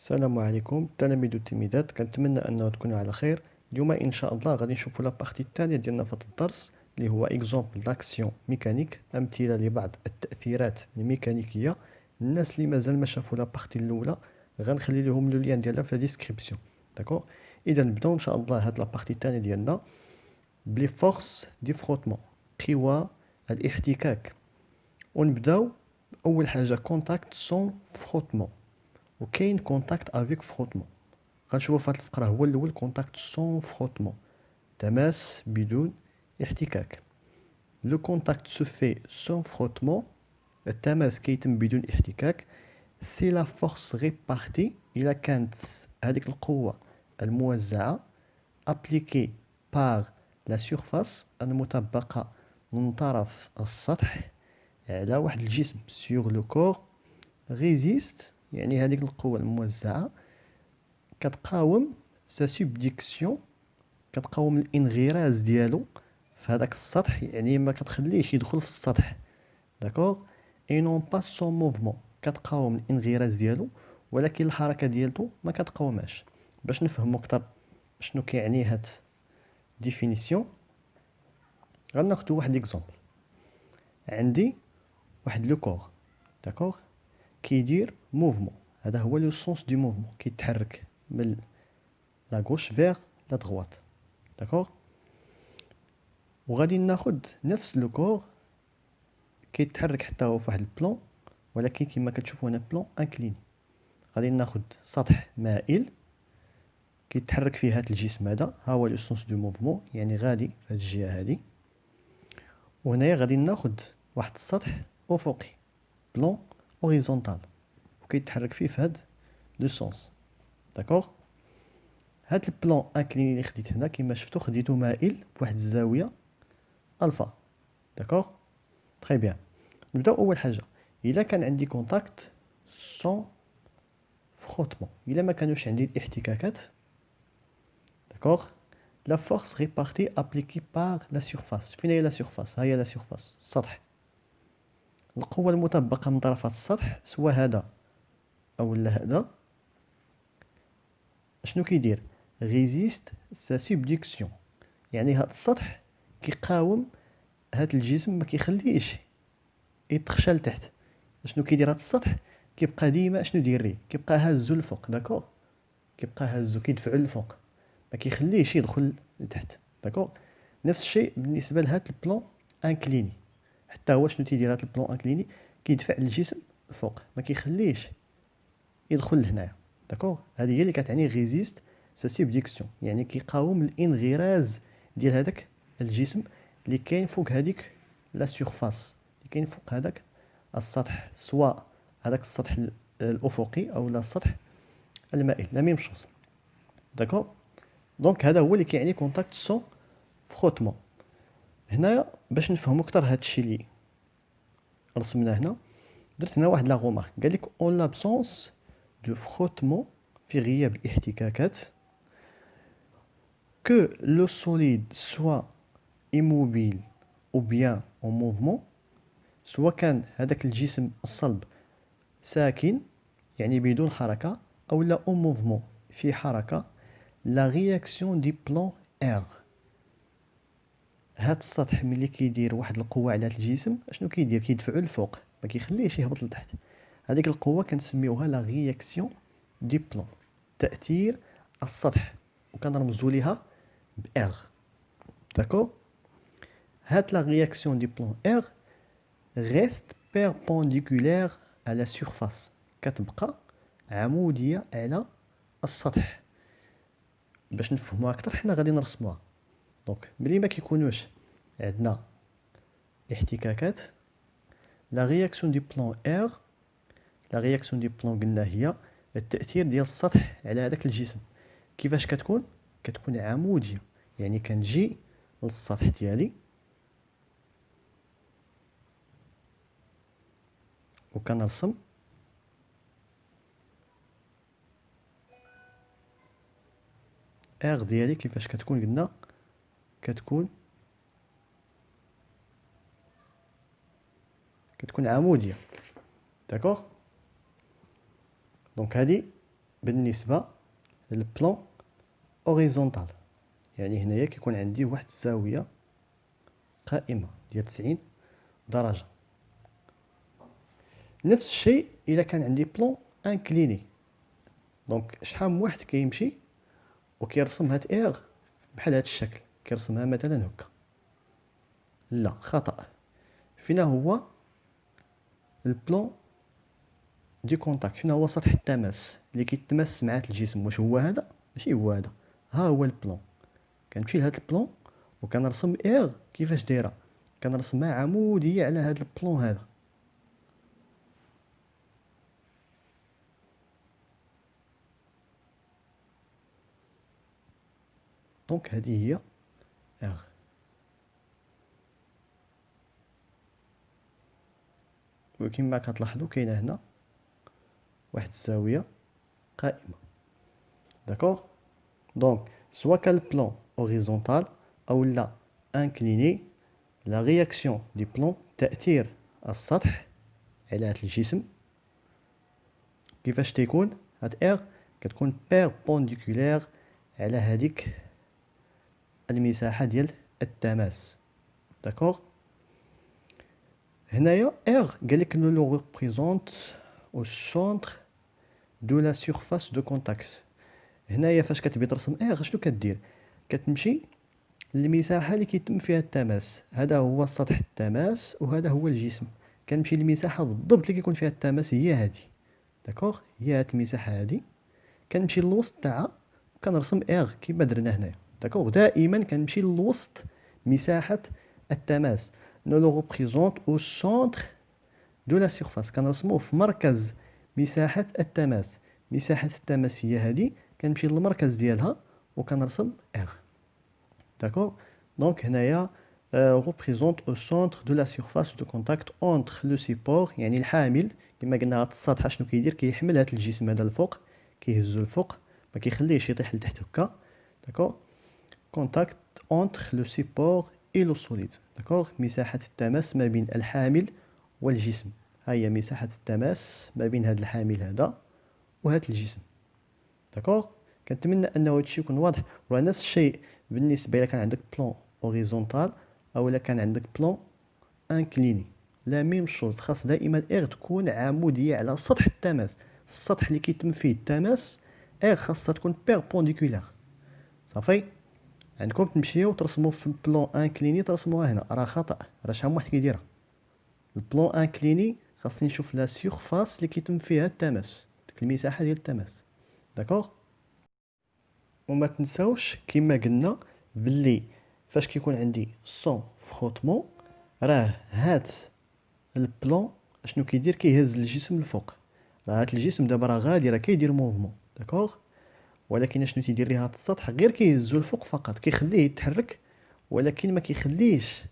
السلام عليكم تلاميذ والتلميذات، كنتمنى انه تكونوا على خير. اليوم ان شاء الله غادي نشوفوا لا بارتي الثانيه ديالنا في هذا الدرس اللي هو اكزومبل داكسيون ميكانيك، امثله لبعض التاثيرات الميكانيكيه. الناس اللي مازال ما شافوا لا بارتي الاولى غنخلي لهم لو لين ديالها في لا ديسكريبسيون. داكور، اذا نبداو ان شاء الله هاد لا بارتي الثانيه ديالنا بلي فورس دي فروتمون، قوى الاحتكاك. ونبداو اول حاجه كونتاكت سون فروتمون، وكاين كونتاكت افيك فروتمون. غنشوفو في هاد الفقرة هو الأول كونتاكت سون فروتمون، تماس بدون احتكاك. لو كونتاكت سو في سون فروتمون، التماس كيتم بدون احتكاك. سي لا فورس ريبارتي، إلا كانت هذيك القوة الموزعة ابليكي بار لا سيرفاس، المطبقة من طرف السطح على واحد الجسم سيغ لو كور. ريزيست يعني هذيك القوة الموزعة كتقاوم سا سوبديكسيون، كتقاوم الانغراز ديالو في هذاك السطح، يعني ما كتخليهش يدخل في السطح. داكوغ، اي نون با سون موفمون، كتقاوم الانغراز ديالو ولكن الحركه ديالو ما كتقاومهاش. باش نفهموا اكثر شنو كيعني هاد ديفينيسيون غناخدو واحد اكزومبل. عندي واحد لو كور، داكوغ، كيدير موفمون. هذا هو لو سونس دو موفمون، كيتحرك من لا غوش فيغ لا دغوات. داكوغ، وغادي ناخد نفس لو كور كيتحرك حتى هو في واحد البلون، ولكن كما كتشوفوا هنا بلون انكليني. غادي ناخد سطح مائل كيتحرك فيه هذا الجسم هذا، ها هو لو سونس دو موفمون، يعني غادي في هذه الجهه هذه. وهنايا غادي ناخد واحد السطح افقي، بلون اوريزونتال، وكيتحرك فيه في هذا لو سونس. داكوغ، هاد البلون انكليني اللي خديت هنا كما شفتوا خديتو مائل بواحد الزاويه الفا. داكوغ، تري بيان. نبداو اول حاجه، الا كان عندي كونتاكت سون فروتمون، الا ما كانوش عندي الاحتكاكات، داكوغ، لا فورس ريبارتي ابليكي بار لا سيرفاس. فين هي لا سيرفاس؟ ها هي لا سيرفاس، السطح. القوه المطبقه من طرفات السطح، سواء هذا او لا هذا، شنو كيدير؟ ريزيست سا سوبديكسيون، يعني هذا السطح كيقاوم هذا الجسم، ما كيخليهش يتخشى لتحت. شنو كيدير هذا السطح؟ كيبقى ديما شنو داير؟ كيبقى هازو الفوق. داكوغ، كيبقى هازو كيدفعو الفوق، ما كيخليهش يدخل لتحت. داكوغ، نفس الشيء بالنسبه لهاد البلون انكليني، حتى هو شنو تيدير هاد البلون انكليني؟ كيدفع الجسم فوق، ما كيخليهش يدخل لهنايا. داكوغ، هذه هي اللي كتعني ريزيست سا سوبديكسيون، يعني كيقاوم الانغراز ديال هذاك الجسم اللي كاين فوق هذيك لا سيرفاس، اللي كاين فوق هذاك السطح، سواء هذاك السطح الافقي او لا السطح المائل، لا ميم شوز. داكوغ، دونك هذا هو اللي كيعني كونتاكت سون فروتمون. هنايا باش نفهموا اكثر هذا الشيء اللي رسمناه هنا، درت هنا واحد لا غومارك، قال لك اون لابسونس دو فروتمون، في غياب الاحتكاكات، que le solide soit immobile ou bien en mouvement. سواء كان هذاك الجسم الصلب ساكن يعني بدون حركة، أو لا en mouvement في حركة. la réaction du plan R، هاد السطح ملي كيدير واحد القوة على هاد الجسم، شنو كيدير؟ كيدفعو الفوق، ما كيخليهش يهبط لتحت. هذيك القوة كنسميوها لا رياكسيون دي بلون، تأثير السطح، وكنرمزو ليها ب R. داكور، هاد لا رياكسيون دي بلون R reste perpendiculaire à la surface، كتبقى عمودية على السطح. باش نفهموها أكثر حنا غادي نرسموها. دونك ملي ما كيكونوش عندنا احتكاكات، لا رياكسيون دي بلون R، لا رياكسيون دي بلون قلنا هي التأثير ديال السطح على هذاك الجسم. كيفاش كتكون؟ كتكون عمودية، يعني كنجي للسطح ديالي وكنرسم R ديالي. كيفاش كتكون؟ قلنا كتكون عمودية. داكوغ، دونك هادي بالنسبة للبلان اوريزونتال، يعني هنايا كيكون عندي واحد الزاوية قائمة ديال 90 درجة. نفس الشيء الا كان عندي بلان انكليني. دونك شحال من واحد كيمشي وكيرسم هاد اير بحال هاد الشكل، كيرسمها مثلا هكا. لا، خطأ. فينا هو البلان دي كونتاكت؟ فينا هو سطح التماس اللي كيتماس مع الجسم؟ واش هو هذا؟ ماشي هو هذا. ها هو البلان. كنمشي لهاد البلان وكنرسم اير كيفاش دايره، كنرسمها عموديه على هاد البلان هذا. دونك هذه هي اير. وكما كتلاحظوا كاينه هنا واحد الزاويه قائمه. داكوغ. دونك سوا كان البلان اوريزونتال او لا انكليني، لا رياكسيون دي بلان، تأثير السطح على هاد الجسم كيفاش تيكون؟ هاد اير كتكون بيربونديكولير على هذيك المساحة ديال التماس. داكوغ. هنايا اير قالك انه لو ريبريزونت او سونتر دو لا سيرفاس دو كونتاكت. هنايا فاش كتبي ترسم اير شنو كدير؟ كتمشي للمساحة اللي كيتم فيها التماس. هذا هو سطح التماس وهذا هو الجسم. كنمشي للمساحة بالضبط اللي كيكون فيها التماس، هي هذه. داكوغ، هي هاد المساحة هادي. كنمشي للوسط تاعها وكنرسم اير كيما درنا هنايا. داكوغ. دائما كنمشي للوسط مساحة التماس. نو لو ريبريزونت او سونتر دو لا سيرفاس، كنرسموه في مركز مساحة التماس. مساحة التماس هي هادي، كنمشي للمركز ديالها وكنرسم اير. داكوغ. دونك هنايا représente au centre de la surface de contact entre le support، يعني الحامل. كما قلنا هاد السطح شنو كيدير؟ كيحمل هاد الجسم هذا الفوق، كيهزو الفوق، ما كيخليهش يطيح لتحت هكا. داكوغ. contact entre le support et le solide. داكوغ. مساحة التماس ما بين الحامل والجسم. ها هي مساحة التماس ما بين هاد الحامل هذا وهاد الجسم. داكوغ. كنتمنى انه هادشي يكون واضح. ونفس الشيء بالنسبه الى كان عندك بلان اوريزونتال او الا كان عندك بلان انكليني، لا ميم شوز. خاص دائما اير تكون عموديه على سطح التماس. السطح اللي كيتم فيه التماس اير خاصها تكون بيربونديكولير. صافي. عندكم تمشيو ترسموا في البلان انكليني ترسموها هنا، راه خطا. راه شحال من واحد كيديرها. البلان انكليني خاصني نشوف لا سيرفاس اللي كيتم فيها التماس، ديك المساحه ديال التماس. داكوغ. وما تنساوش كما قلنا باللي فاش كيكون عندي سون فروتمون، راه هات البلان شنو كيدير؟ كيهز الجسم الفوق. راه هات الجسم دابا راه غادي، راه كيدير موفمون. داكوغ. ولكن شنو تيدير ليه هاد السطح؟ غير كيهزو الفوق فقط، كيخليه يتحرك ولكن ما كيخليش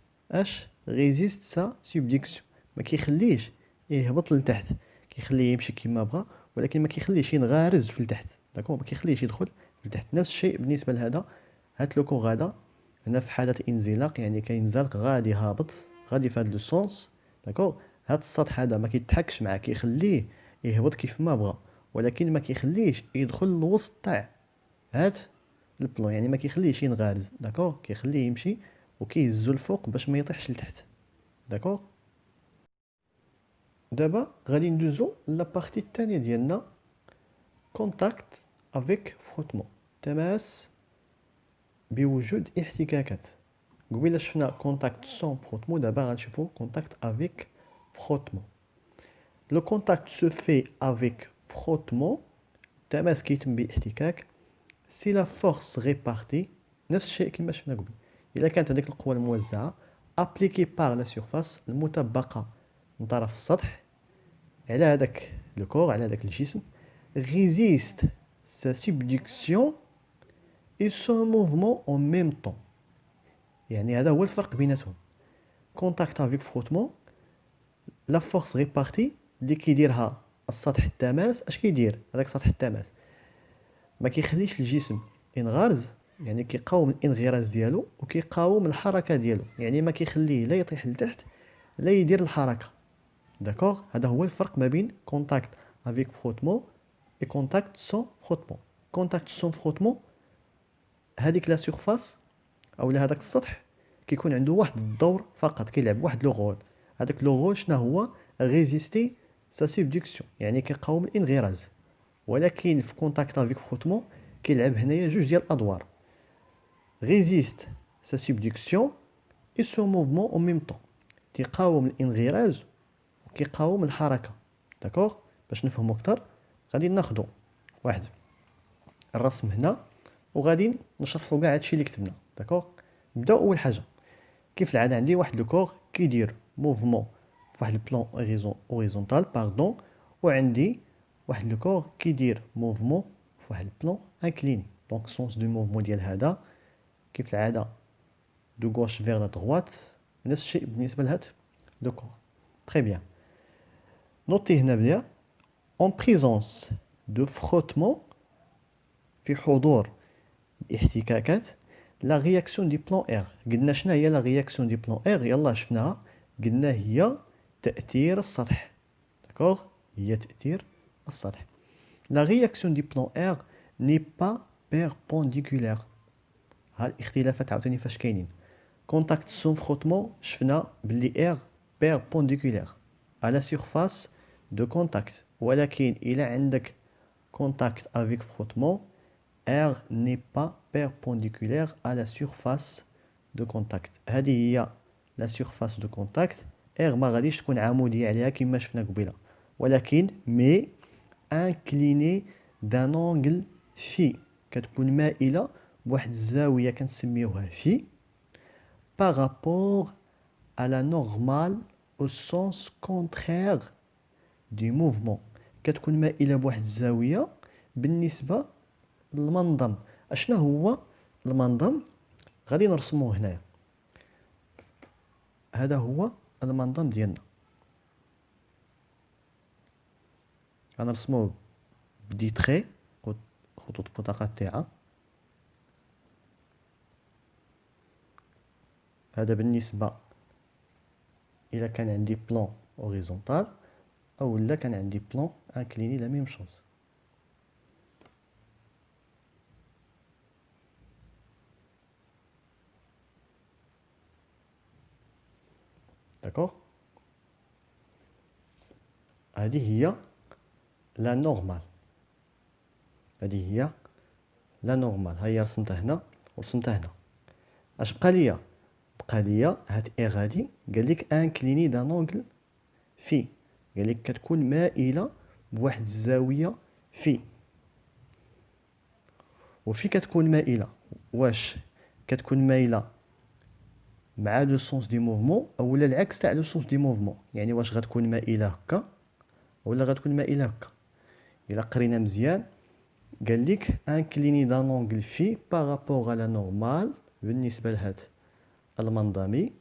ريزيست سا سوبديكسيون. ما كيخليش يهبط لتحت، كيخليه يمشي كما بغا ولكن ما كيخليش ينغرز في التحت. داكوغ. ما كيخليش يدخل لتحت. نفس الشيء بالنسبه لهذا. هاد لوكو غادا هنا في حاله انزلاق، يعني كينزلق غادي هابط، غادي في هاد لو سونس. داكوغ. هاد السطح هذا ما كيتحكش معاه، كيخليه يهبط كيف ما بغا ولكن ما كيخليش يدخل للوسط تاع هاد البلون، يعني ما كيخليهش ينغرز. داكوغ. كيخليه يمشي وكيهزو الفوق باش ما يطيحش لتحت. داكوغ. دابا غادي ندوزو لابارتي الثانيه ديالنا، كونتاكت افيك فروتمون، تماس بوجود احتكاكات. قبيله شفنا كونتاكت سون فروتمون، دابا غنشوفو كونتاكت افيك فروتمون. لو كونتاكت سو في افيك فروتمون، التماس كيتم باحتكاك. سي لا فورس ريبارتي، نفس الشيء كما شفنا قبل. الا كانت هذيك القوه الموزعه ابليكي بار لا سيرفاس، المطبقه من طرف السطح على هذاك لو كور، على هذاك الجسم، ريزيست sa subduction et son mouvement en même temps. يعني هذا هو الفرق بيناتهم. كونتاكت افيك فروتمون، لا فورس ريبارتي اللي كيديرها السطح التماس. اش كيدير هذاك سطح التماس؟ ما كيخليش الجسم ينغرز، يعني كيقاوم الانغراز ديالو وكيقاوم الحركه ديالو، يعني ما كيخليه لا يطيح لتحت لا يدير الحركه. داكوغ. هذا هو الفرق ما بين كونتاكت افيك فروتمون et contact sans frottement. contact sans frottement هذيك لا سيرفاس اولا هذاك السطح كيكون عنده واحد الدور فقط، كيلعب واحد لو رول. هذاك لو رول شنو هو؟ ريزيستي سا سبدكسيون، يعني كيقاوم الانغراز. ولكن في كونتاكت افيك فروتمون كيلعب هنايا جوج ديال الادوار، ريزيست سا سبدكسيون اي سو موفمون او ميم طون، تيقاوم الانغراز وكيقاوم الحركه. داكوغ؟ باش نفهمو اكثر غادي ناخدو واحد الرسم هنا وغادي نشرحو كاع هادشي اللي كتبنا. داكوغ؟ نبداو اول حاجه. كيف العاده عندي واحد لو كور كيدير موفمون فواحد البلان اوريزونتال باردون، وعندي واحد لو كور كيدير موفمون فواحد البلان انكليني. دونك سونس دو موفمون ديال هذا كيف العاده دو غوش فيغ لا دروات، نفس الشيء بالنسبه لهاد لو كور. تري بيان. نوتي هنا بلي en présence de frottement، في حضور الاحتكاكات، لا رياكسيون دي بلان ار. قلنا شنو هي لا رياكسيون دي بلان ار؟ يلا شفناها، قلنا هي تأثير السطح. داكوغ؟ هي تأثير السطح. لا رياكسيون دي بلان ار ني با بيربونديكولير. ها الاختلافات عاوتاني فاش كاينين. كونتاكت سون فروتمون شفنا بلي ار بيربونديكولير على سيرفاس دو كونتاكت، ولكن الى عندك contact avec frottement، R n'est pas perpendiculaire à la surface de contact. هذه هي la surface de contact. R ما غاديش تكون عمودية عليها كما شفنا قبيله، ولكن mais inclinée d'un angle phi، كتكون مائلة بواحد الزاوية كنسميوها phi par rapport à la normale au sens contraire du mouvement. كتكون مائلة بواحد الزاوية بالنسبة للمنظم. اشنا هو المنظم؟ غادي نرسموه هنايا. هذا هو المنظم ديالنا، غنرسموه بدي تري، خطوط متقطعة. هذا بالنسبة إلا كان عندي بلان اوريزونتال أو لا كان عندي بلان انكليني، لا ميم شوز. داكوغ؟ هذه هي لا نورمال، هذه هي لا نورمال. هيا رسمتها هنا ورسمتها هنا. اش بقى ليا؟ بقى ليا هاد اي غادي قالك انكليني دان اونغل في، قالك كتكون مائلة بواحد الزاوية في. وفي كتكون مائلة، واش كتكون مايلة مع لو سونس دي موفمون اولا العكس تاع لو سونس دي موفمون؟ يعني واش غتكون مائلة هكا ولا غتكون مائلة هكا؟ الا قرينا مزيان قالك انكليني دان اونغل في بارابور على نورمال بالنسبة لهاد المنظمي.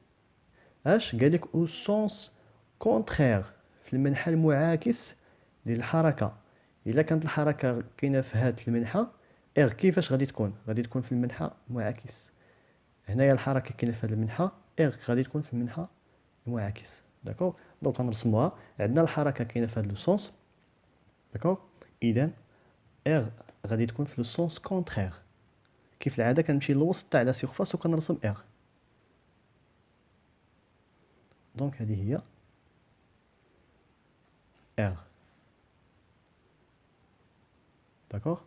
اش قالك او سونس كونترير، في المنحى المعاكس للحركة. الا كانت الحركة كاينة في هاد المنحى، اغ كيفاش غادي تكون؟ غادي تكون في المنحى المعاكس. هنايا الحركة كاينة في هاد المنحى، اغ غادي تكون في المنحى المعاكس. داكوغ؟ دونك غنرسموها. عندنا الحركة كاينة في هاد لو سونس. داكوغ؟ اذا اغ غادي تكون في لو سونس كونترير. كيف العادة كنمشي للوسط تاع لا سيرفاس وكنرسم اغ. دونك هذه هي اغ. داكوغ؟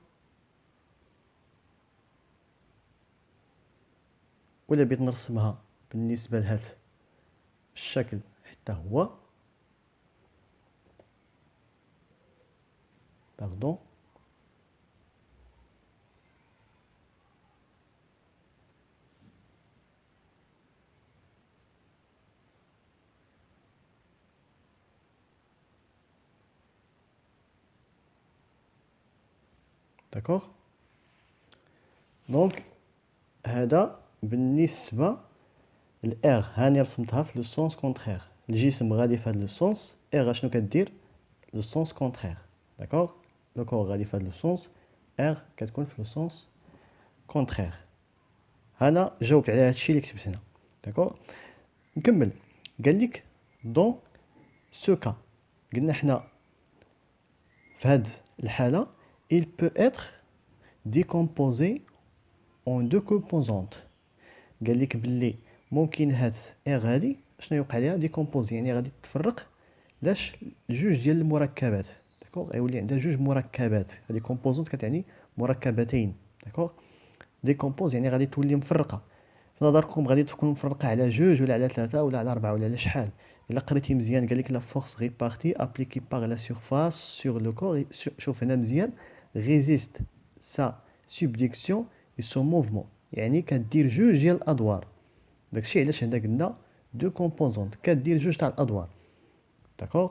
ولا بغيت نرسمها بالنسبة لهاد الشكل حتى هو، باردون. داكوغ؟ دونك هذا بالنسبة لإغ. هاني رسمتها في لو سونس كونترير، الجسم غادي في هاد لو سونس، إغ شنو كدير؟ لو سونس كونترير. داكوغ؟ لو كور غادي في هاد لو سونس، إغ كتكون في لو سونس كونترير. أنا جاوبت على هادشي اللي كتبت هنا. داكوغ؟ نكمل. قالك دون سو كا، قلنا حنا في هاد الحالة il peut être décomposé en deux composantes. قال لك باللي ممكن هاد R هادي شنو يوقع ليها ديكومبوزي، يعني غادي تفرق لاش جوج ديال المركبات. داكوغ، يولي عندها جوج مركبات. هادي كومبوزونت كتعني مركبتين. داكوغ، ديكومبوز يعني غادي تولي مفرقه. في نظركم غادي تكون مفرقه على جوج ولا على ثلاثه ولا على اربعه ولا على شحال؟ الا قريتي مزيان قال لك لا فورس ريبارتي ابليكي باغ لا سيرفاس سور لو كور. شوف هنا مزيان، ريزيست سا سوبديكسيون اي سون موفمون، يعني كدير جوج ديال الادوار. داكشي علاش هنا قلنا دو كومبوزونت، كدير جوج تاع الادوار. داكوغ،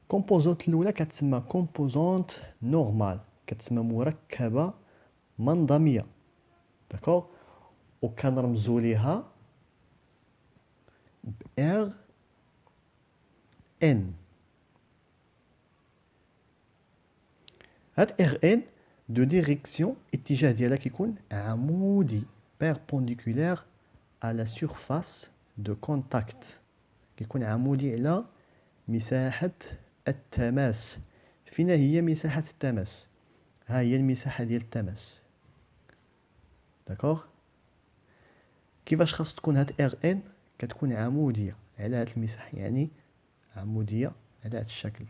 كومبوزونت الاولى كتسمى كومبوزونت نورمال، كتسمى مركبه منظميه. داكوغ، وكنرمزو ليها ار ان. هاد ار ان دو ديريكسيون اتجاه ديالها كيكون عمودي، بيربونديكولير à la surface de contact، كيكون عمودي على مساحة التماس. فينا هي مساحة التماس؟ ها هي المساحة ديال التماس. داكوغ، كيفاش خاص تكون هاد ار ان؟ كتكون عمودية على هاد المساحة، يعني عمودية على هاد الشكل.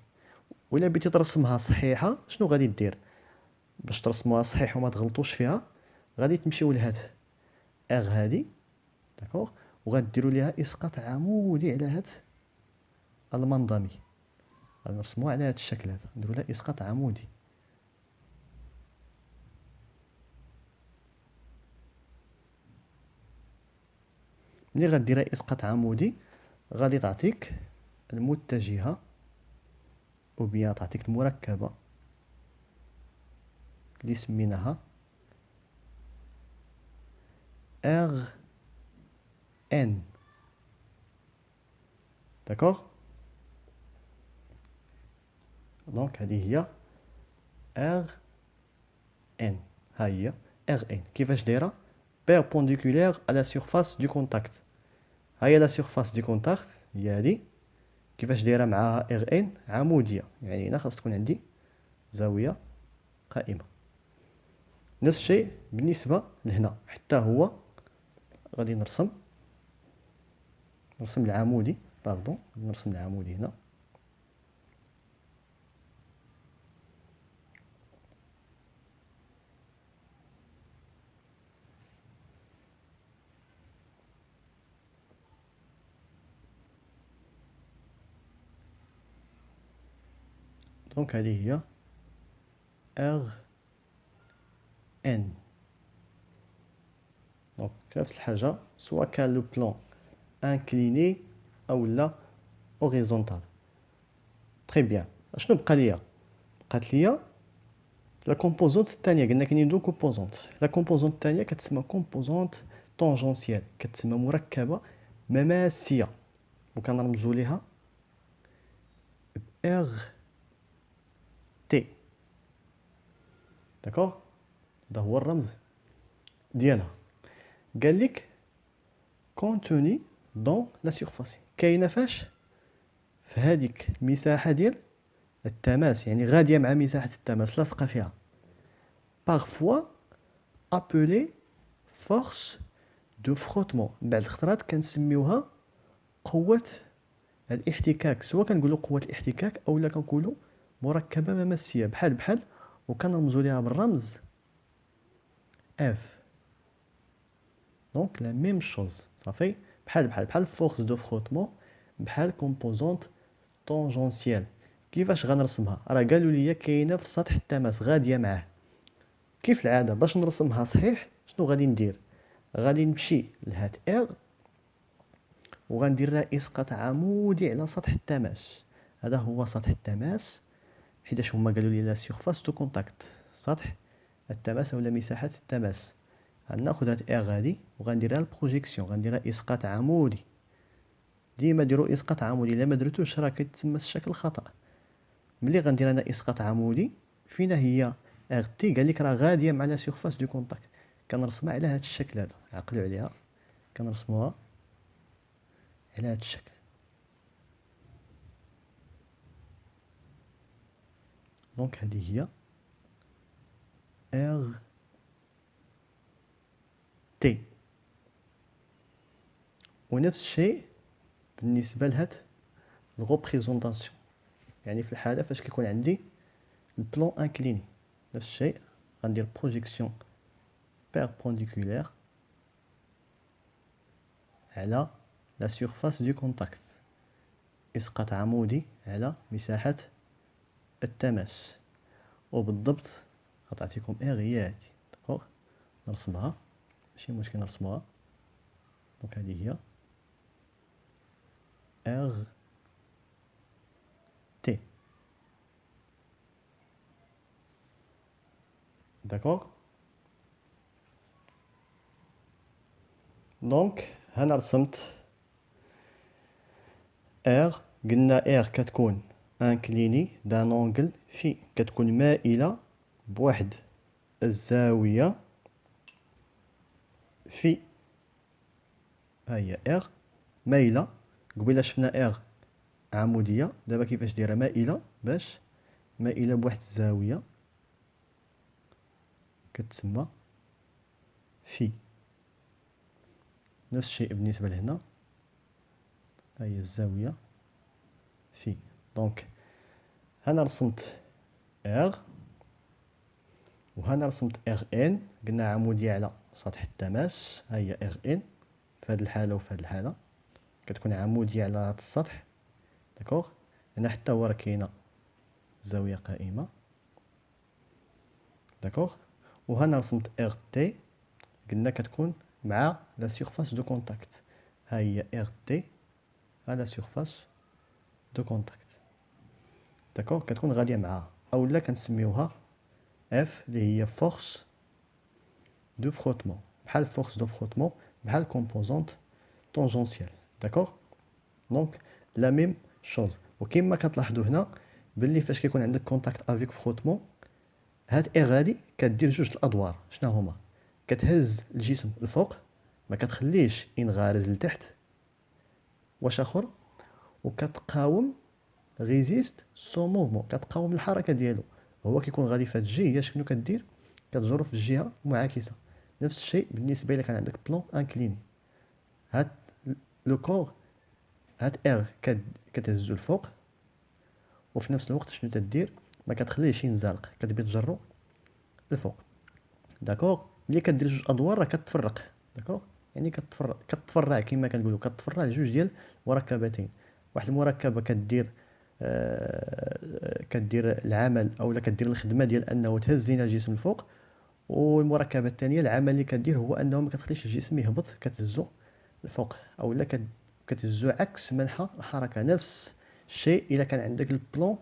ولا بغيتي ترسمها صحيحة شنو غادي دير باش ترسموها صحيح وما تغلطوش فيها؟ غادي تمشيو لهاد ار هادي، داكوغ، وغاديروا ليها اسقاط عمودي على هاد المنظمي. غادي نرسموها على هاد الشكل هذا، نديروا لها اسقاط عمودي. ملي غديرها اسقاط عمودي غادي تعطيك المتجهة، او بيان تعطيك المركبة اللي سميناها ار ان. داكوغ، دونك هذه هي ار ان. ها هي ار ان كيفاش دايره؟ بيربونديكولير à la surface du contact. ها هي لا سيرفاس دي كونتاكت، هي هادي. كيفاش دايره معها ار ان؟ عموديه، يعني هنا خاص تكون عندي زاويه قائمه. نفس الشيء بالنسبه لهنا، حتى هو غادي نرسم العمودي. باردون، نرسم العمودي هنا. دونك هذه هي ار ان. دونك نفس الحاجه، سواء كان لو بلان انكليني او لا اوريزونتال. تري بيان. اشنو بقى ليا؟ بقات ليا لا كومبوزونت الثانيه. قلنا كاينين دو كومبوزونت. لا كومبوزونت الثانيه كتسمى كومبوزونت طونجونسيال، كتسمى مركبه مماسيه، وكنرمزوا ليها ار تي. داكوغ، هذا هو الرمز ديالها. قال لك كونتوني دون لا سيرفاس، كاينه فاش؟ في هذيك المساحه ديال التماس، يعني غاديه مع مساحه التماس، لاصقه فيها. parfois appelé force de frottement. بعض الخطرات كنسميوها قوة الاحتكاك، سواء كنقولوا قوة الاحتكاك او لا كنقولوا مركبة مماسية، بحال وكنرمزوا ليها بالرمز اف. دونك لا ميم شوز، صافي. بحال فورس دو فروتمون، بحال كومبوزونت طونجونسيال. كيفاش غنرسمها؟ راه قالوا لي كاينه في سطح التماس غاديه معاه. كيف العاده باش نرسمها صحيح شنو غادي ندير؟ غادي نمشي لهاد ار وغندير لها اسقاط عمودي على سطح التماس. هذا هو سطح التماس، حيتاش هما قالوا لي لا سيرفاس دو كونتاكت، سطح التماس ولا مساحه التماس. غناخذ هاد ار هادي وغنديرها البروجيكسيون، غنديرها اسقاط عمودي. ديما ديروا اسقاط عمودي، الا ما درتوش راه كيتسمى الشكل خطا. ملي غندير انا اسقاط عمودي، فينا هي ار تي؟ قال لك راه غاديه مع لا سيرفاس دو كونتاكت. كنرسمها على هاد الشكل هذا، عقلوا عليها. كنرسموها على هاد الشكل. دونك هذه هي ار تي. ونفس الشيء بالنسبة لهاد الغوبريزونطاسيون، يعني في الحالة فاش كيكون عندي البلون انكليني، نفس الشيء غندير بروجيكسيون بيربونديكولير على لا سيرفاس دو كونتاكت، اسقاط عمودي على مساحة التماس. وبالضبط غتعطيكم ار هي هادي. داكوغ، نرسمها، ماشي مشكل نرسموها. دونك هادي هي ار تي. داكوغ، دونك هنا رسمت ار. قلنا ار كتكون انكليني دان اونغل في، كتكون مائلة بواحد الزاوية في. ها هي ار مايلة. قبيله شفنا ار عمودية، دابا كيفاش دايرة مائلة، باش مائلة بواحد الزاوية كتسمى في. نفس الشيء بالنسبة لهنا، ها هي الزاوية في. دونك هنا رسمت ار، وهنا رسمت ار ان. قلنا عمودية على سطح التماس، ها هي ار ان في هاد الحالة وفي هاد الحالة كتكون عمودية على هاد السطح. داكوغ، هنا حتى هو راه كاينة زاوية قائمة. داكوغ، وهنا رسمت ار تي، قلنا كتكون مع لا سيرفاس دو كونتاكت. ها هي ار تي على سيرفاس دو كونتاكت. داكوغ، كتكون غادية معاها، اولا كنسميوها اف اللي هي فورس دو فروتمون، بحال فورس دو فروتمون، بحال كومبوزونت طونجونسيال. داكوغ، دونك لا ميم شوز. وكما كتلاحظوا هنا باللي فاش كيكون عندك كونتاكت افيك فروتمون، هاد ار هادي كدير جوج الادوار. شنو هما؟ كتهز الجسم الفوق، ما كتخليش ينغرز لتحت. واش اخر؟ وكتقاوم ريزيست سو موفمون، كتقاوم الحركه ديالو. هو كيكون غادي في هاد الجهه، شنو كدير؟ كتجر في الجهه معاكسه. نفس الشيء بالنسبه الا كان عندك بلون انكليني، هاد لو كور، هاد ار كتهزو الفوق، وفي نفس الوقت شنو تدير؟ ما كتخليهش ينزلق، كتبي تجرو الفوق. داكوغ، ملي كدير جوج ادوار راه كتفرق. داكوغ، يعني كتفرع كما كنقولوا، كتفرع لجوج ديال مركبتين. واحد المركبه كدير العمل اولا كدير الخدمه ديال انه تهز لينا الجسم الفوق، والمركبه الثانيه العمل اللي كدير هو انه ما كتخليش الجسم يهبط، كتهزو الفوق اولا كتهزو عكس منحى الحركه. نفس الشيء الا كان عندك البلون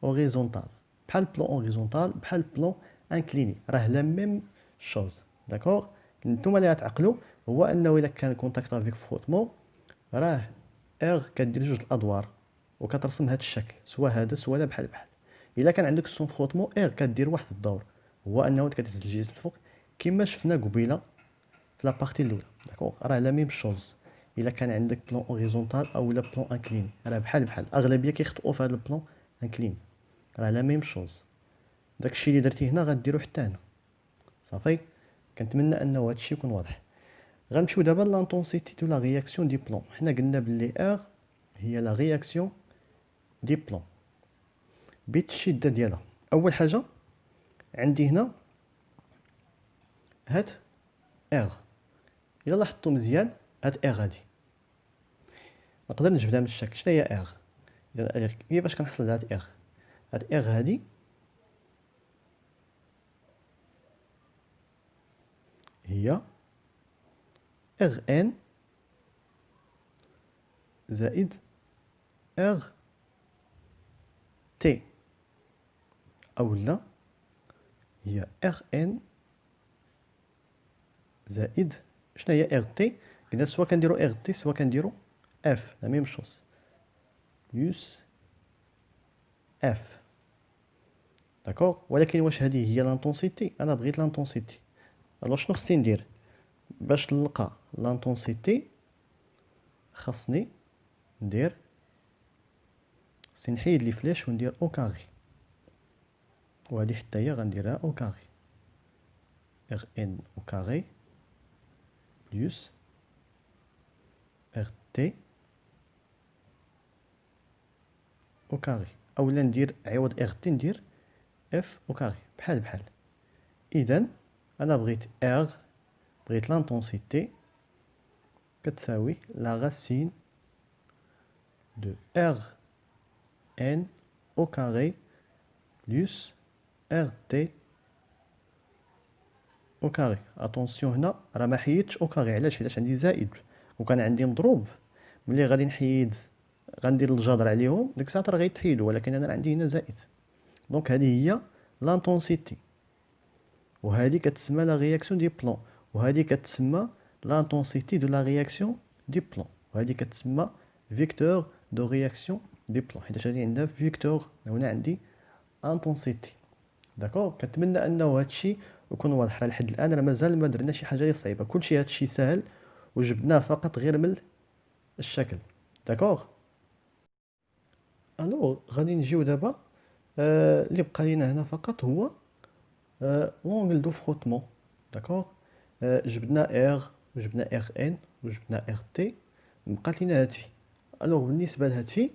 اوريزونتال، بحال البلون اوريزونتال بحال البلون انكليني، راه لا ميم شوز. داكوغ، نتوما اللي غتعقلوا هو انه الا كان كونتاكت افيك فروتمون، راه ار كدير جوج الادوار وكترسم هذا الشكل، سواء هذا سواء لا، بحال بحال. الا كان عندك سون فروتمون، ار كدير واحد الدور، هو انه كتهز الجسم الفوق كما شفنا قبيله في لابارتي الاولى. داكوغ، راه لا ميم شوز. الا كان عندك بلون اوريزونتال او لا بلون انكليني، راه بحال بحال. الاغلبيه كيخطئوا في هذا البلون انكليني، راه لا ميم شوز. داكشي اللي درتي هنا غديرو حتى هنا. صافي، كنتمنى انه هادشي يكون واضح. غنمشيو دابا لانتونسيتي دو لا رياكسيون دي بلون. حنا قلنا بلي ار هي لا رياكسيون دي بلون بالشده ديالها. اول حاجه عندي هنا هاد ار، الا لاحظتوا مزيان هاد ار هادي نقدر نجبدها من الشكل. شنو هي ار؟ اذا كيفاش كنحصل على هاد ار؟ هاد ار هادي هي ار ان زائد ار تي، اولا هي ار ان زائد شنو هي ار تي؟ قلنا سواء كنديرو ار تي سواء كنديرو اف، لا ميم شوز، بلس اف. داكوغ، ولكن واش هذه هي لانتونسيتي؟ انا بغيت لانتونسيتي. الوغ شنو خصني ندير باش نلقى لانتونسيتي؟ خاصني ندير، خصني نحيد لي فلاش وندير او كاري، وهذه حتى هي غنديرها او كاري. Rn au carré plus Rt au carré. اولا ندير عوض Rt ندير F au carré بحال بحال. اذا انا بغيت l'intensité كتساوي la racine de Rn au carré plus Rt au carré. اتونسيون هنا راه ما حيدتش او كاري. علاش؟ حيت عندي زائد وكان عندي مضروب. ملي غادي نحيد غندير الجذر عليهم ديك الساعه راه غيتحيدوا، ولكن انا عندي هنا زائد. دونك هذه هي لانتونسيتي، وهذه كتسمى لا رياكسيون دي بلون، وهذه كتسمى لانتونسيتي دو لا رياكسيون دي بلون، وهذه كتسمى فيكتور دو رياكسيون دي بلون، حيت هذه عندها فيكتور. هنا عندي انتونسيتي. داكوغ. كنتمنى انه هادشي يكون واضح. راه لحد الان راه مازال ما درنا شي حاجه صعيبه، كلشي هادشي سهل وجبناه فقط غير من الشكل. داكوغ. الوغ غادي نجيو دابا اللي بقى لينا هنا فقط هو لونغل دو فروتمون. داكوغ. جبنا ار وجبنا ار ان وجبنا ار تي، بقات لينا هاد في. الوغ بالنسبه لهاد في،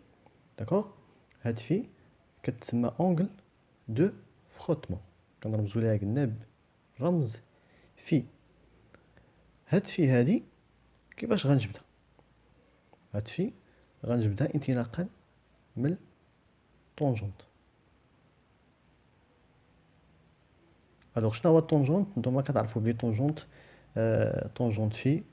داكوغ، هاد في كتسمى اونغل دو فروتمون، كنرمزو ليها قلنا برمز في. هاد في هادي كيفاش غنجبدها؟ هاد في غنجبدها انطلاقا من طونجونت. الوغ شنو هو الطونجونت؟ نتوما كتعرفوا بلي طونجونت طونجونت في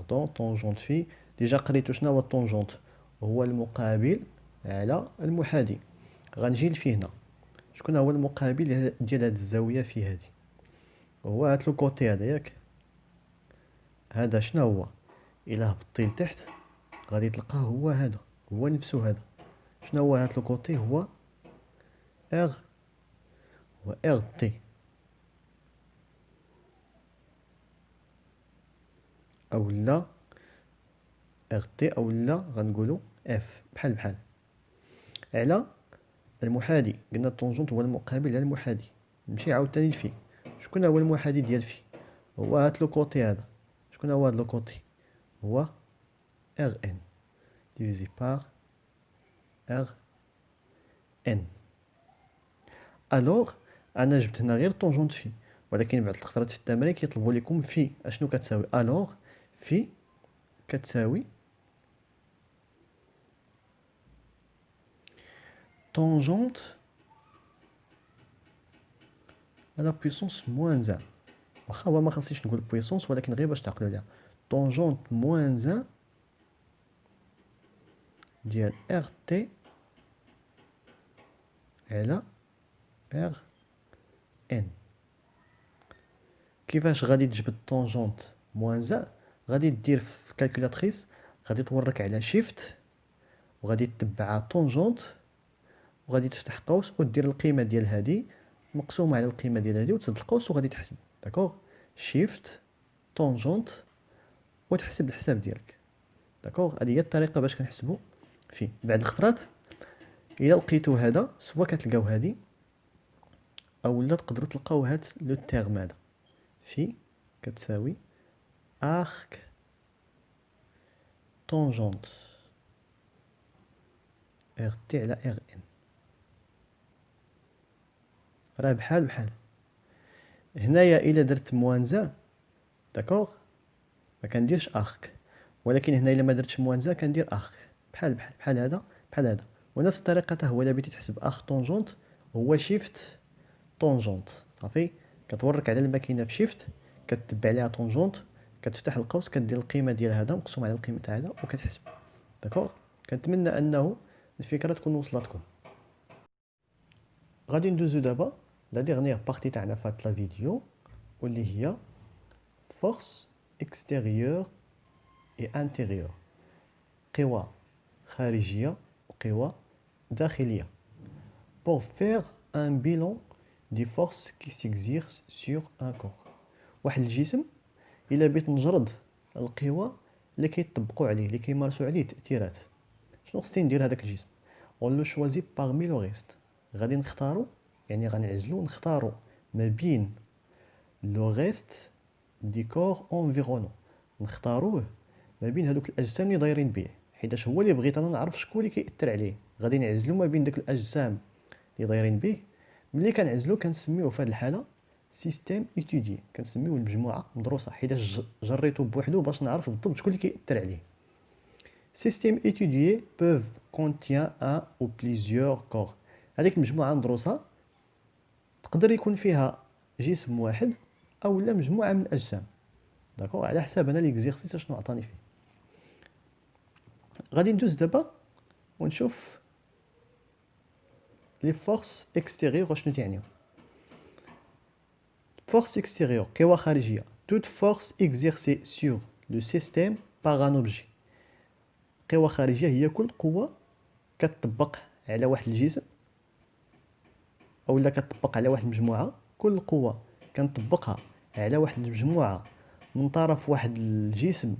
طونجونت في ديجا قريتو. شنو هو الطونجونت؟ هو المقابل على المحاذي. غنجي لفي هنا، شكون هو المقابل ديال هاد الزاويه في هادي؟ هو هاد لو كوتي هذا، ياك؟ هذا شنو هو؟ الا هبطتي لتحت غادي تلقاه هو هذا، هو نفسه هذا. شنو هو هاد لو كوتي؟ هو ار، هو ار تي، اولا ار تي، اولا غنقولوا اف، بحال بحال على المحاذي. قلنا الطونجونت هو المقابل على المحاذي. نمشي عاوتاني لفي. شكون هو المحاذي ديال في؟ هو هاد لو كوتي هذا. شكون هو هاد لو كوتي؟ هو ار ان ديفيزي بار ار ان. الوغ انا جبت هنا غير طونجونت في، ولكن بعض الخطرات في التمرين كيطلبوا لكم في اشنو كتساوي. الوغ في كتساوي طونجونت على بويسونس موان زان. واخا هو ما خاصنيش نقول بويسونس، ولكن غير باش تعقلوا عليها. طونجونت موان زان ديال ار تي على ار ان. كيفاش غادي تجبد طونجونت موان زان؟ غادي دير في كالكولاتريس، غادي تورك على شيفت وغادي تتبع طونجونت وغادي تفتح قوس ودير القيمه ديال هذه مقسومه على القيمه ديال هذه وتسد القوس وغادي تحسب. داكوغ. شيفت طونجونت وتحسب الحساب ديالك. داكوغ. هذه هي الطريقه باش كنحسبوا في. بعد الخطرات الا لقيتو هذا سوا كتلقاو هذه اولا تقدروا تلقاو هاد لو تيرم هذا في كتساوي arc tangente RT على RN. راه بحال بحال. هنايا الا درت موانزا، داكوغ، ما كنديرش arc، ولكن هنا الا ما درتش موانزا كندير arc. بحال بحال بحال هذا بحال هذا. ونفس الطريقه حتى هو الا بغيتي تحسب arc tangente هو شيفت طونجونت. صافي. كتورك على الماكينه في شيفت، كتبع عليها طونجونت، كتفتح القوس، كدير القيمه ديال هذا مقسوم على القيمه تاع هذا وكتحسب. داكوغ. كنتمنى انه الفكره تكون وصلتكم. غادي ندوزو دابا لا ديغنيير بارتي تاعنا في هاد لا فيديو، واللي هي فورس اكستيريور اي انتيريور، قوى خارجيه وقوى داخليه. pour faire un bilan des forces qui s'exercent sur un corps. واحد الجسم الا بغيت نجرد القوى اللي كيطبقوا عليه، اللي كيمارسوا عليه تاثيرات، شنو خصني ندير هذاك الجسم؟ اون لو شوازي parmi le reste. غادي نختارو، يعني غنعزلو نختارو ما بين لو ريست دي كور انفيرونون، نختاروه ما بين هذوك الاجسام اللي دايرين به، حيتاش هو اللي بغيت انا نعرف شكون اللي كيأثر عليه. غادي نعزلو ما بين داك الاجسام اللي دايرين به. ملي كنعزلو كنسميوه في هذه الحاله سيستيم ايتوديي، كنسميوه المجموعه مدروسه، حيتاش جريتو بوحدو باش نعرف بالضبط شكون اللي كيأثر عليه. Systèmes étudiés peuvent contient un ou plusieurs corps. هذيك المجموعه مدروسه تقدر يكون فيها جسم واحد او لا مجموعه من الاجسام، داكوغ، على حساب انا ليكزيرسيس شنو عطاني فيه. غادي ندوز دابا ونشوف لي فورس اكستيريور شنو تعنيو. Force extérieure قوى خارجيه toute force exercée sur le système par un objet. قوى خارجيه هي كل قوه كتطبق على واحد الجسم او لا كتطبق على واحد المجموعه. كل قوه كنطبقها على واحد المجموعه من طرف واحد الجسم،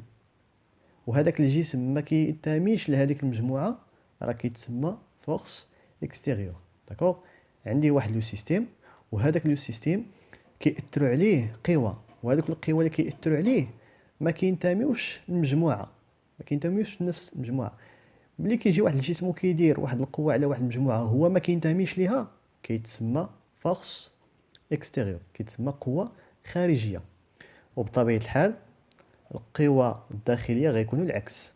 وهذاك الجسم ما كينتميش لهذيك المجموعه، راه كيتسمى فورس اكستيريور. داكوغ، عندي واحد لو سيستيم، وهذاك لو سيستيم كيأثروا عليه قوى، وهذوك القوى اللي كيأثروا عليه ما كينتميوش للمجموعه، ما كينتميوش لنفس المجموعه. ملي كيجي واحد الجسم وكيدير واحد القوه على واحد المجموعه هو ما كينتميش ليها، كيتسمى فورس اكستيريور، كيتسمى قوه خارجيه. وبطبيعه الحال القوى الداخليه غيكونوا العكس،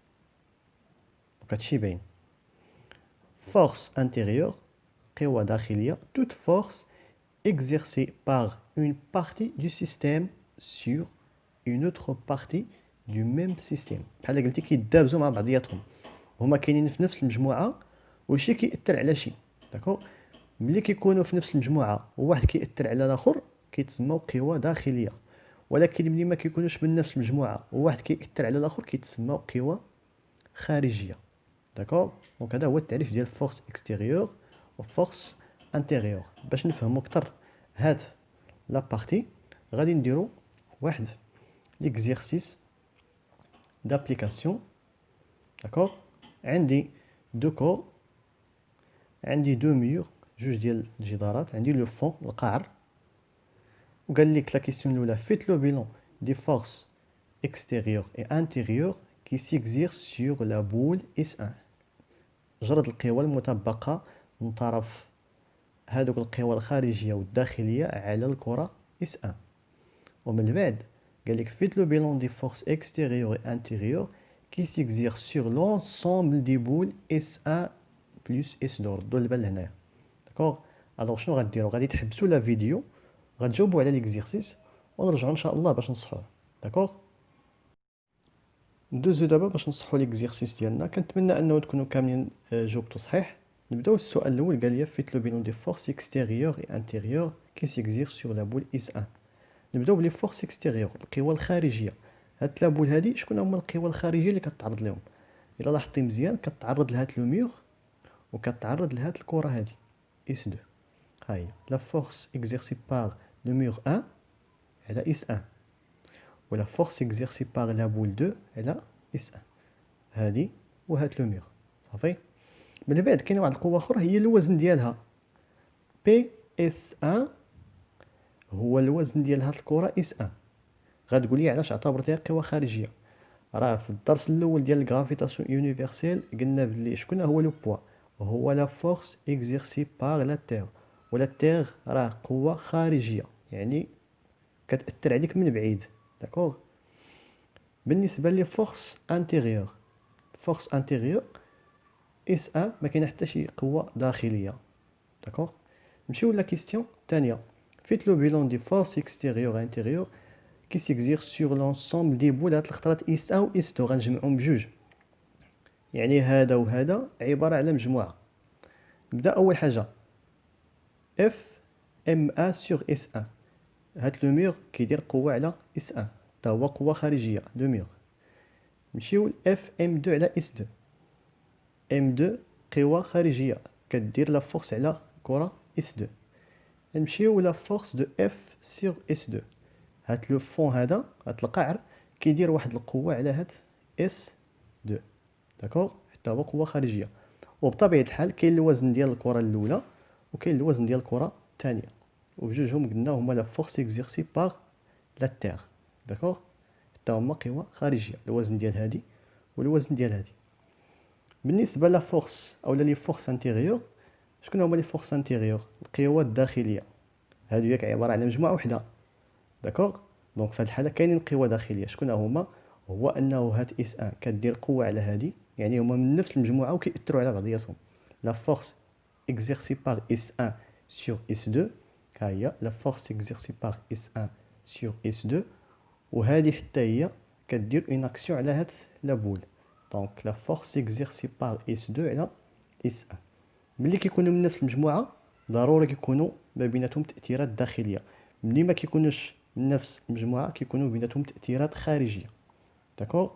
دونك هادشي باين. فورس انتيريور قوه داخليه toute force exercée par une partie du système sur une autre partie du même système. بحال قلتي كيدابزوا مع بعضياتهم، هما كاينين في نفس المجموعه وشي كيأثر على شي، داكوغ. ملي كيكونوا في نفس المجموعه وواحد كيأثر على الاخر كيتسموا قوى داخليه، ولكن ملي ما كيكونوش من نفس المجموعه وواحد كيأثر على الاخر كيتسموا قوى خارجيه، داكوغ. دونك هذا هو التعريف ديال فورس اكستيريور وفورس انتيريور. باش نفهموا اكثر هاد لا بارتي غادي نديرو واحد ليكزيرسيس دابليكاسيون، داكوغ. عندي دو كور، عندي دو ميور، جوج ديال الجدارات، عندي لو فون القعر، وقال لك لا كيسيون الاولى فيت لو بيلون دي فورس extérieure et intérieure qui s'exercent sur la boule S1. جرد القوى المطبقة من طرف هذوك القوى الخارجية والداخلية على الكرة S1. ومن بعد قال لك faites le bilan des forces extérieures et intérieures qui s'exercent sur l'ensemble des boules S1 plus S2. ردوا البال هنايا، داكوغ. الوغ شنو غديروا؟ غادي تحبسوا لا فيديو، غتجاوبوا على ليكزيرسيس ونرجعوا ان شاء الله باش نصحوه، داكوغ. ندوزو دابا باش نصحوا ليكزيرسيس ديالنا. كنتمنى انه تكونوا كاملين جاوبتوا صحيح. نبداو السؤال الاول، قال لي فيت لو بيلون دي فورس اكستيريور اي انتيريور كي سيكزير سور لا بول اس 1. نبداو بلي فورس اكستيريور، القوى الخارجيه. هاد لا بول هادي شكون هما القوى الخارجيه اللي كتعرض لهم؟ الا لاحظتي مزيان كتعرض لهاد لو ميور وكتعرض لهاد الكره هادي اس 2. ها هي لا فورس اكزيرسي بار لو ميور 1 على اس 1، ولا فورس اكزيرسي بار لا بول 2 على اس 1. هادي وهاد لو ميور صافي. من بعد كاينه واحد القوه اخرى هي الوزن ديالها، بي اس 1 هو الوزن ديال هاد الكره اس 1. غتقول لي علاش اعتبرتيها قوه خارجيه؟ راه في الدرس الاول ديال الغرافيتاسيون يونيفرسيل قلنا بلي شكون هو لو بوا؟ هو لا فورس اكزيرسي بار لا تير، ولا تير راه قوه خارجيه، يعني كتاثر عليك من بعيد، داكوغ. بالنسبه لي فورس انتيريور، فورس انتيريور اس 1 ما كاينه حتى شي قوه داخليه، داكوغ. نمشيو لا كيستيون الثانيه. فيت لو بيلون دي فورس اكستيريور انتيريور كي سيكزير سور لونسومبل دي بول. هاد الخطرات اس 1 و اس 2 غنجمعهم بجوج، يعني هذا وهذا عباره على مجموعه. نبدا اول حاجه اف ام 1 سور اس 1. هاد لو ميور كيدير قوه على اس 1، حتى هو قوه خارجيه لو ميور. نمشيو اف ام 2 على اس 2. ام 2 قوه خارجيه كدير لا فورس على كره اس 2. نمشيو لا فورس دو اف سور اس 2. هاد لو فون هذا، هاد القعر كيدير واحد القوه على هاد اس 2، داكوغ، حتى هو قوه خارجيه. وبطبيعه الحال كاين الوزن ديال الكره الاولى وكاين الوزن ديال الكره الثانية، وبجوجهم قلنا هما لا فورس اكزيرسي باغ لا تيغ. داكوغ، حتى هما قوى خارجية، الوزن ديال هادي والوزن ديال هادي. بالنسبة لا فورس أولا لي فورس انتيريور، شكون هما لي فورس انتيريور؟ القوى الداخلية، هادو ياك عبارة على مجموعة وحدة. داكوغ، دونك في هاد الحالة كاينين قوى داخلية، شكون هما؟ هو أنه هاد إس أن كدير قوة على هادي، يعني هما من نفس المجموعة وكيأثروا على بعضياتهم. لا فورس اكزيرسي باغ اس 1 sur اس 2، ها هي لا فورس اكزيرسي باغ اس 1 sur اس 2، وهذه حتى هي كدير اون اكسيون على هاد لا بول. دونك لا فورس اكزيرسي باغ اس 2 على اس 1. ملي كيكونوا من نفس المجموعة ضروري كيكونوا ما بيناتهم تأثيرات داخلية، ملي ما كيكونوش من نفس المجموعة كيكونوا بيناتهم تأثيرات خارجية. داكوغ،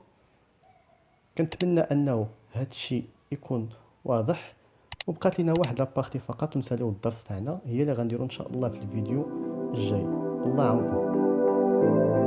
كنتمنى انه هاد الشيء يكون واضح، وبقات لينا واحد لابارتي فقط ونساليو الدرس تاعنا، هي اللي غنديرو ان شاء الله في الفيديو الجاي. الله يعاونكم.